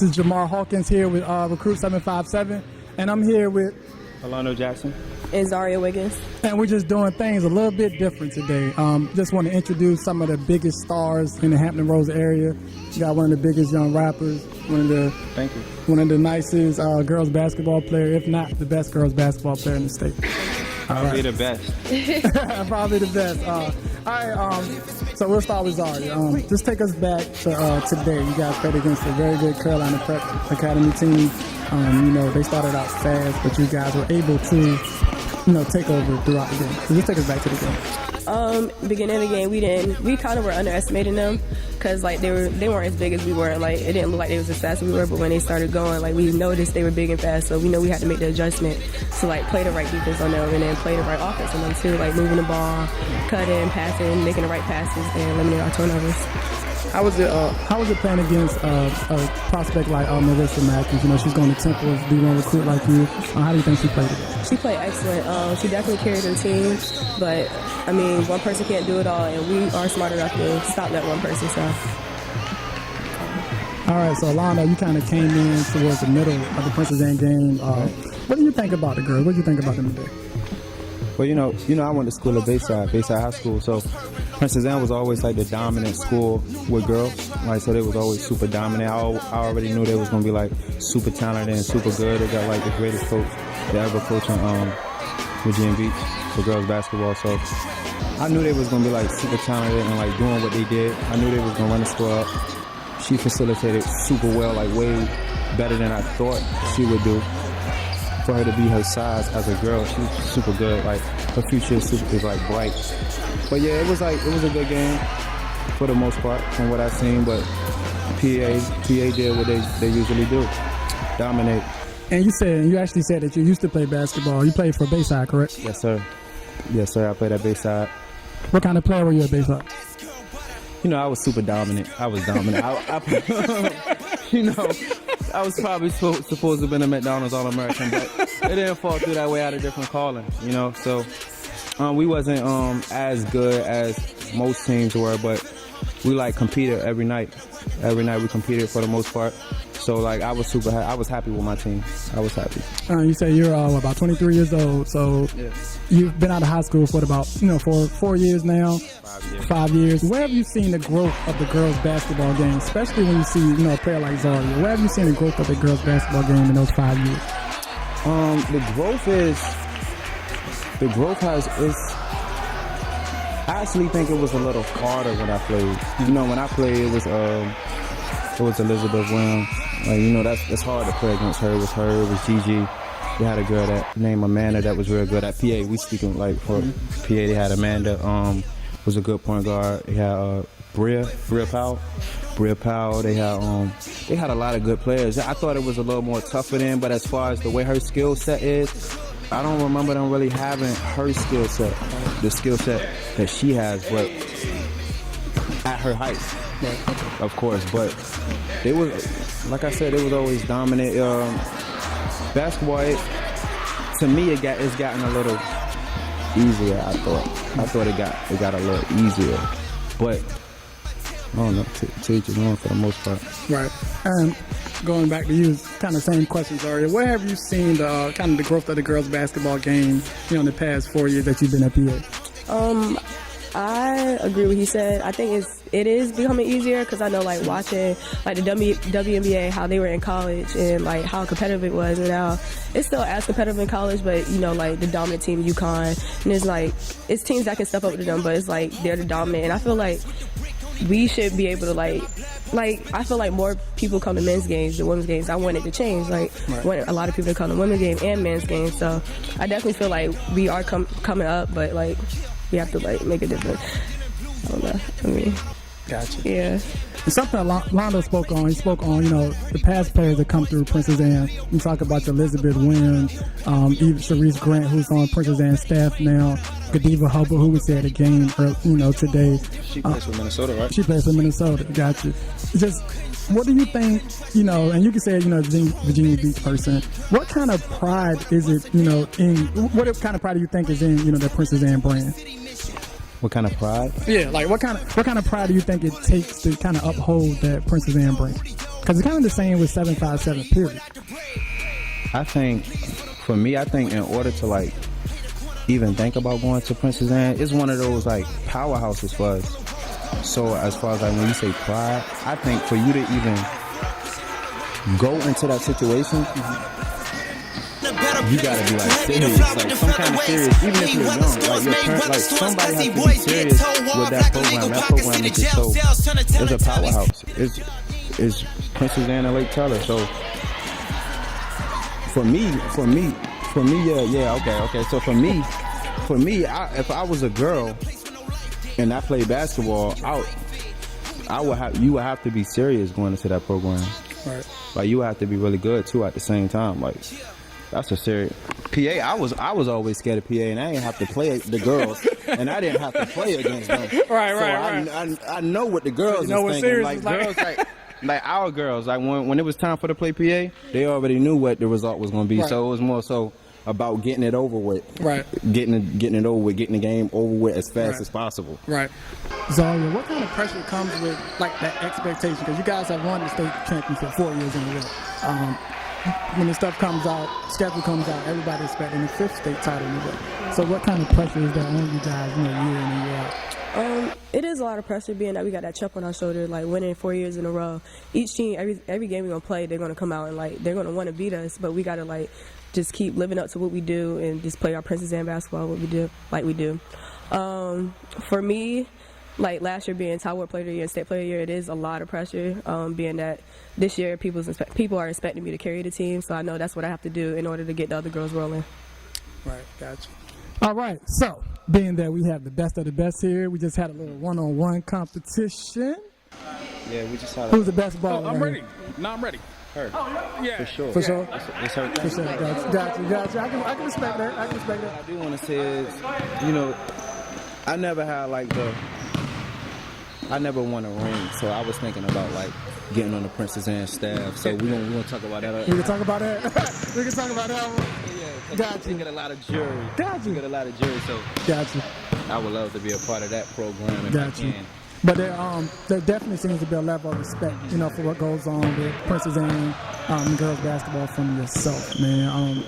This is Jamar Hawkins here with recruit757, and I'm here with Alondo Jackson and Xaria Wiggins. And we're just doing things a little bit different today. Just want to introduce some of the biggest stars in the Hampton Roads area. You got one of the biggest young rappers, one of the nicest girls basketball player, if not the best girls basketball player in the state. Probably the best. Probably the best. All right, so we'll start with Xaria. Just take us back to today. You guys played against a very good Carolina Prep Academy team. They started out fast, but you guys were able to, take over throughout the game. So just take us back to the game. Beginning of the game, we kind of were underestimating them because they weren't as big as we were. Like, it didn't look like they was as fast as we were, but when they started going, we noticed they were big and fast, so we know we had to make the adjustment to play the right defense on them and then play the right offense on them too, moving the ball, cutting, passing, making the right passes, and limiting our turnovers. How was it playing against a prospect like Marissa Matthews? She's going to Temple, D1 recruit like you. How do you think she played today? She played excellent. She definitely carried her team, but one person can't do it all, and we are smart enough to stop that one person. So. All right, so Alondo, you kind of came in towards the middle of the Princess Anne game. What do you think about the girls? What do you think about them today? Well, I went to school at Bayside High School, so Princess Anne was always the dominant school with girls. So they was always super dominant. I already knew they was gonna be super talented and super good. They got the greatest coach they ever coached in Virginia Beach for girls basketball. So I knew they was gonna be super talented and doing what they did. I knew they was gonna run the score up. She facilitated super well, way better than I thought she would do. For her to be her size as a girl, she's super good. Her future is bright. But yeah, it was a good game for the most part from what I've seen. But PA did what they usually do, dominate. And you actually said that you used to play basketball. You played for Bayside, correct? Yes, sir. I played at Bayside. What kind of player were you at Bayside? I was super dominant. I was dominant. I was probably supposed to have been a McDonald's All-American, but it didn't fall through that way. I had a different calling, So we wasn't as good as most teams were, but we competed every night. Every night we competed for the most part. So I was super happy. I was happy with my team. I was happy. You say you're about 23 years old. So you've been out of high school for about for 4 years now. 5 years. Where have you seen the growth of the girls basketball game, especially when you see a player like Xaria? Where have you seen the growth of the girls basketball game in those 5 years? The growth is. I actually think it was a little harder when I played. When I played, it was Elizabeth Williams. That's hard to play against her. It was her. It was Gigi. They had a girl named Amanda that was real good at PA. We speaking for PA. They had Amanda. Was a good point guard. They had Bria Powell. They had a lot of good players. I thought it was a little more tough for them, but as far as the way her skill set is, I don't remember them really having her skill set, the skill set that she has, but at her height, of course. But they was, like I said, they was always dominant. Basketball, to me, it's gotten a little easier. I thought it got a little easier, but I don't know. To each his own for the most part. Right. And going back to you, kind of same questions, Xaria. Where have you seen the kind of the growth of the girls basketball game, in the past 4 years that you've been at PA? I agree with what he said. I think it is becoming easier because I know watching the WNBA, how they were in college and how competitive it was, and now it's still as competitive in college, but the dominant team UConn, and it's teams that can step up to them, but it's they're the dominant, and I feel we should be able to I feel more people come to men's games than women's games. I want it to change. I want a lot of people to come to women's games and men's games. So I definitely feel we are coming up, but we have to make a difference. I don't know. Gotcha. Yeah. And something Alondo spoke on. He spoke on, the past players that come through Princess Anne. You talk about your Elizabeth Williams, even Sharice Grant, who's on Princess Anne's staff now, Godiva Hubbard, who was at a game, today. She plays for Minnesota, right? She plays for Minnesota. Gotcha. Just, what do you think, and you can say, Virginia Beach person, what kind of pride is it, what kind of pride do you think is in, the Princess Anne brand? What kind of pride? Yeah, what kind of pride do you think it takes to kind of uphold that Princess Anne brand? Because it's kind of the same with 757, period. I think, for me, in order to like even think about going to Princess Anne, it's one of those like powerhouses for us. So as far as like when you say pride, I think for you to even go into that situation, you gotta be like serious, like some kind of serious, even if you're young, like your parents, like somebody has to be serious with that program. That program is just so, it's a powerhouse. It's Princess Anne and Lake Teller. So for me, yeah, okay. So for me, if I was a girl and I played basketball, you would have to be serious going into that program. Right. Like you would have to be really good too at the same time. Like that's a serious PA. I was always scared of PA, and I didn't have to play the girls, and I didn't have to play against them. Right. I know what the girls was thinking. Like girls, like our girls, like when it was time for to play PA, they already knew what the result was going to be. Right. So it was more so about getting it over with. Right. Getting it over with, getting the game over with as fast as possible. Right. Xaria, what kind of pressure comes with like that expectation? Because you guys have won the state championship 4 years in a row. When the stuff comes out, schedule comes out, everybody's expecting the 5th state title in a row. So what kind of pressure is that on you guys, year in and year out? It is a lot of pressure being that we got that chip on our shoulder, like winning 4 years in a row. Each team, every game we're gonna play, they're gonna come out and like they're gonna want to beat us, but we gotta like just keep living up to what we do and just play our Princess Anne basketball, what we do. For me, like last year being Taiwan Player of the Year and State Player of the Year, it is a lot of pressure. Being that this year people are expecting me to carry the team, so I know that's what I have to do in order to get the other girls rolling. Right, gotcha. All right, so being that we have the best of the best here, we just had a little one-on-one competition. Yeah, we just had. Who's the best baller? I'm ready. No, I'm ready. Her. Oh, yeah. For sure. For sure. It's her. For sure. Gotcha. I can respect that. What I do want to say is, I never had I never won a ring, so I was thinking about like getting on the Princess Anne staff. So we gonna talk about that. We can talk about that. We can talk about that. Yeah, Gotcha. You get a lot of jury. Gotcha. You get a lot of jury, so Gotcha. I would love to be a part of that program if Gotcha. I can. But there definitely seems to be a level of respect, for what goes on with Princess Anne girls basketball from yourself, man.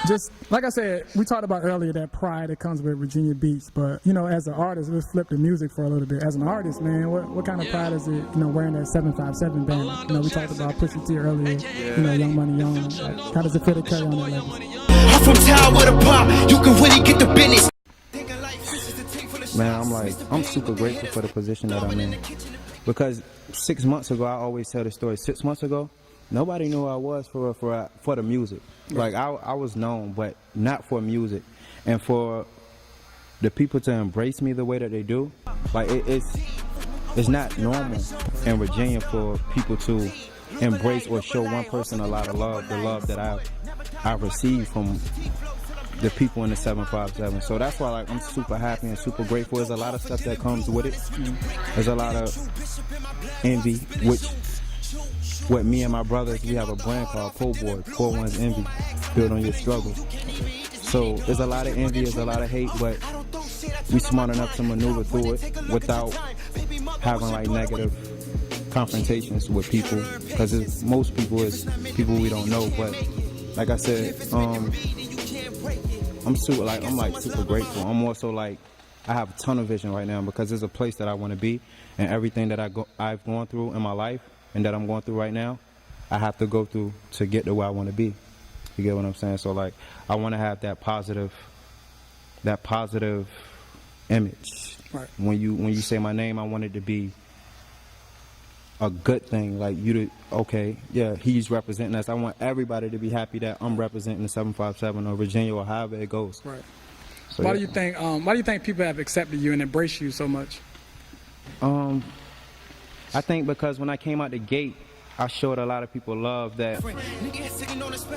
Just like I said, we talked about earlier that pride that comes with Virginia Beach. But as an artist, let's flip the music for a little bit. As an artist, man, what kind of pride is it, wearing that 757 banner? We talked about Pusha T earlier. Young Money Young. Like, how does it feel to carry on that legacy? I'm from town with a pop. You can really get the business. Man, I'm super grateful for the position that I'm in. Because 6 months ago, I always tell the story. 6 months ago, nobody knew who I was for the music. Like I was known, but not for music. And for the people to embrace me the way that they do, like it's not normal in Virginia for people to embrace or show one person a lot of love, the love that I've received from the people in the 757. So that's why I'm super happy and super grateful. There's a lot of stuff that comes with it. There's a lot of envy, which with me and my brothers, we have a brand called Po Boy, Poor One's Envy, built on your struggle. So there's a lot of envy, there's a lot of hate, but we smart enough to maneuver through it without having negative confrontations with people, because most people is people we don't know. But like I said, I'm super grateful. I'm also I have a ton of vision right now, because there's a place that I want to be, and everything that I've gone through in my life and that I'm going through right now, I have to go through to get to where I want to be. You get what I'm saying? So I want to have that positive image. Right. When you say my name, I want it to be a good thing. He's representing us. I want everybody to be happy that I'm representing the 757 or Virginia or however it goes. Right. So, why do you think people have accepted you and embraced you so much? I think because when I came out the gate, I showed a lot of people love that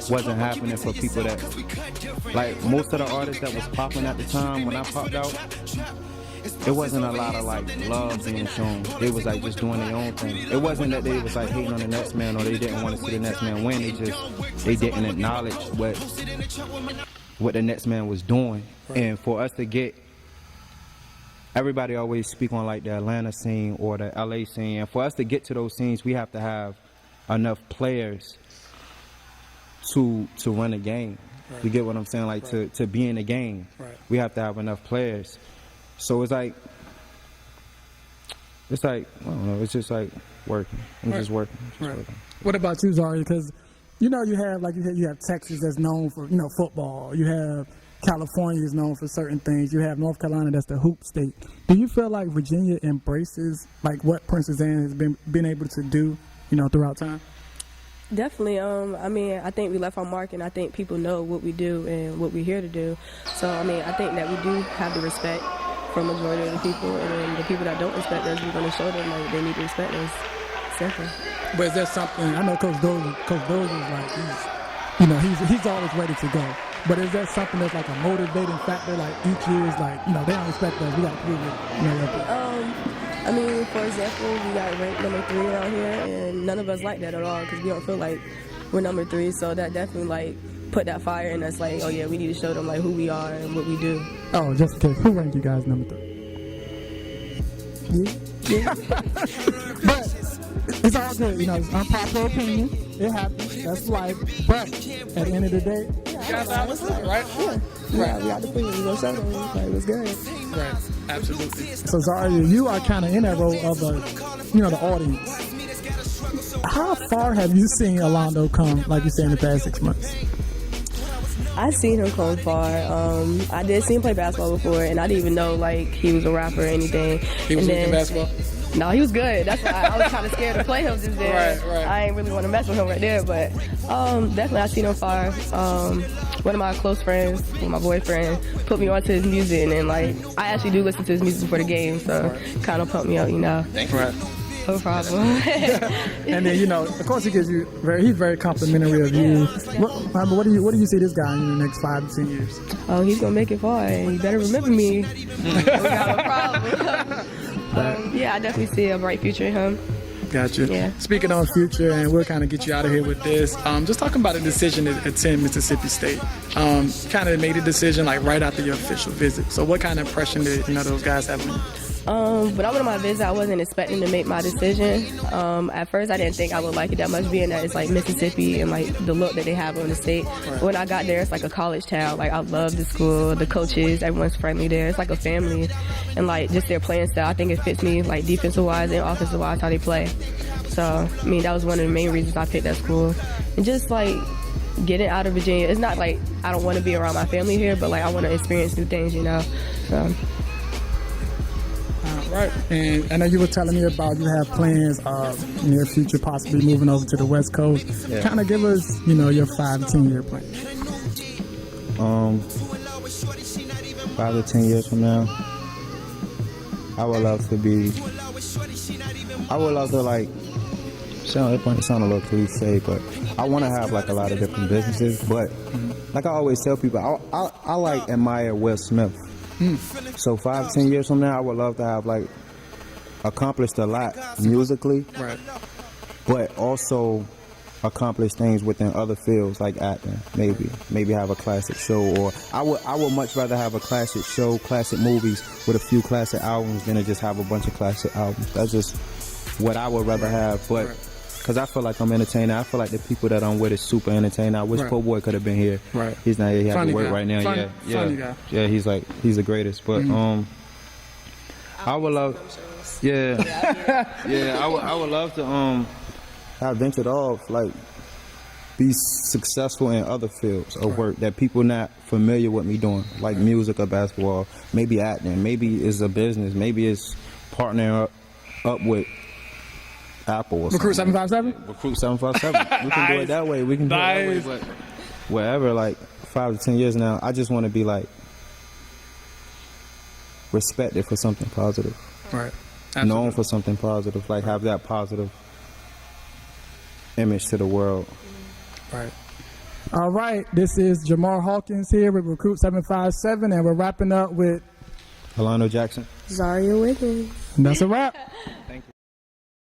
wasn't happening for people that, most of the artists that was popping at the time when I popped out, it wasn't a lot of love being shown. They was just doing their own thing. It wasn't that they was hating on the next man or they didn't want to see the next man win. They didn't acknowledge what the next man was doing. Right. And for us to get everybody always speak on like the Atlanta scene or the LA scene, and for us to get to those scenes, we have to have enough players to run a game. Right. You get what I'm saying? Like to be in the game, we have to have enough players. So it's like I don't know. It's just like working. I'm just working. Working. What about you, Xaria? Because you know you have you have Texas that's known for football. You have California is known for certain things. You have North Carolina that's the hoop state. Do you feel like Virginia embraces like what Princess Anne has been able to do throughout time? Definitely. I mean, I think we left our mark, and I think people know what we do and what we're here to do. So, I mean, I think that we do have the respect from the majority of the people, and then the people that don't respect us, we're going to show them like they need to respect us. Simple. But is there something? I know Coach Dozier is like he's always ready to go. But is there something that's like a motivating factor? Like each year is like they don't respect us. We got to prove it. I mean, for example, we got ranked number 3 around here, and none of us like that at all because we don't feel like we're number 3. So that definitely like put that fire in us. Like, oh yeah, we need to show them like who we are and what we do. Oh, just in case, who ranked you guys number 3? Yeah. But it's all good. It's unpopular opinion. It happens. That's life. But at the end of the day, you guys are right? Yeah, we got the opinion. We gonna show them. Like, it was good. Right. Absolutely. So Xaria, you are kind of in that role of the audience. How far have you seen Alondo come, like you said, in the past 6 months? I seen him come far. I did see him play basketball before, and I didn't even know like he was a rapper or anything. He was in basketball? No, he was good. That's why I was kind of scared to play him just there. Right. I ain't really want to mess with him right there, but definitely I seen him far. One of my close friends, my boyfriend, put me onto his music, and then like I actually do listen to his music before the game, so kind of pumped me up, Thank you. No problem. And then of course he gives you he's very complimentary of you. What do you see this guy in the next 5 to 10 years? Oh, he's gonna make it far, and you better remember me. We got a problem. Yeah, I definitely see a bright future in him. Gotcha. Yeah. Speaking on future, and we'll kind of get you out of here with this. Just talking about a decision to attend Mississippi State. Kind of made a decision like right after your official visit. So what kind of impression did those guys have on you? When I went on my visit, I wasn't expecting to make my decision. At first, I didn't think I would like it that much, being that it's like Mississippi and like the look that they have on the state. But when I got there, it's like a college town. Like I love the school, the coaches, everyone's friendly there. It's like a family, and like just their playing style. I think it fits me like defensive wise and offensive wise how they play. So I mean that was one of the main reasons I picked that school, and just like getting out of Virginia. It's not like I don't want to be around my family here, but like I want to experience new things, So. Right. And I know you were telling me about you have plans near future possibly moving over to the West Coast. Yeah. Kind of give us, your 5 to 10 year plan. 5 to 10 years from now, I would love to like, it might sound a little cliche, but I want to have like a lot of different businesses. But like I always tell people, I like admire Will Smith. So 5, 10 years from now, I would love to have like accomplished a lot musically, but also accomplish things within other fields like acting. Maybe have a classic show, or I would much rather have a classic show, classic movies with a few classic albums than to just have a bunch of classic albums. That's just what I would rather have, but. Because I feel like I'm entertaining. I feel like the people that I'm with is super entertaining. I wish Poe Boy could have been here. Right. He's not here. He has Funny to work guy. right now. Funny guy. Yeah, he's the greatest. But I would love. I would love to have ventured off, like be successful in other fields of work that people not familiar with me doing, like music or basketball, maybe acting, maybe it's a business, maybe it's partnering up with Apple or Recruit something. 757? Recruit 757. We can do it that way. We can do it that way. But wherever, like 5 to 10 years now, I just want to be like respected for something positive. Right. Absolutely. Known for something positive. Like have that positive image to the world. Right. All right. This is Jamar Hawkins here with Recruit 757, and we're wrapping up with Alondo Jackson. Xaria Wiggins. And that's a wrap. Thank you.